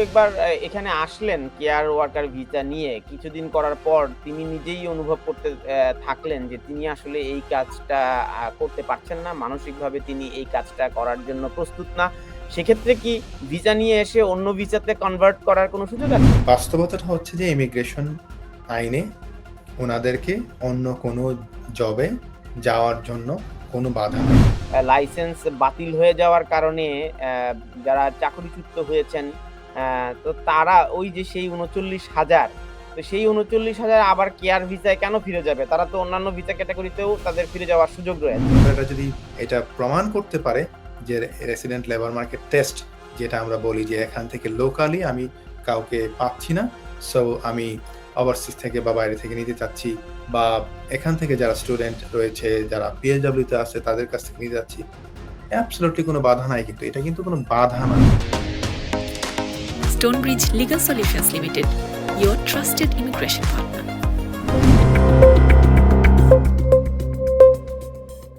একবার এখানে আসলেন কেয়ার ওয়ার্কার ভিসা নিয়ে। কিছুদিন করার পর তিনি নিজেই অনুভব করতে থাকলেন যে তিনি আসলে এই কাজটা করতে পারছেন না। মানসিকভাবে তিনি এই কাজটা করার জন্য প্রস্তুত না। সেক্ষেত্রে কি ভিসা নিয়ে এসে অন্য ভিসাতে কনভার্ট করার কোনো সুযোগ আছে? বাস্তবতাটা হচ্ছে যে ইমিগ্রেশন আইনে উনাদেরকে অন্য কোনো জবে যাওয়ার জন্য কোনো বাধা নেই। লাইসেন্স বাতিল হয়ে যাওয়ার কারণে যারা চাকরিচ্যুত হয়েছেন অ্যা তো তারা ওই যে সেই ৩৯,০০০ তো সেই ৩৯,০০০ আবার কেয়ার ভিসায় কেন ফিরে যাবে? তারা তো অন্যান্য ভিসা ক্যাটেগরিতেও তাদের ফিরে যাওয়ার সুযোগ রয়েছে। এটা যদি এটা প্রমাণ করতে পারে যে রেসিডেন্ট লেবার মার্কেট টেস্ট যেটা আমরা বলি যে এখান থেকে লোকালি আমি কাউকে পাচ্ছি না, সো আমি ওভারসিজ থেকে বা বাইরে থেকে নিতে চাচ্ছি, বা এখান থেকে যারা স্টুডেন্ট রয়েছে যারা পিএসডব্লিউ তে আছে তাদের কাছ থেকে নিতে যাচ্ছি, অ্যাবসলিউটলি কোনো বাধা নাই, কিন্তু এটা কিন্তু কোনো বাধা না। Stonebridge Legal Solutions Limited, your trusted immigration partner.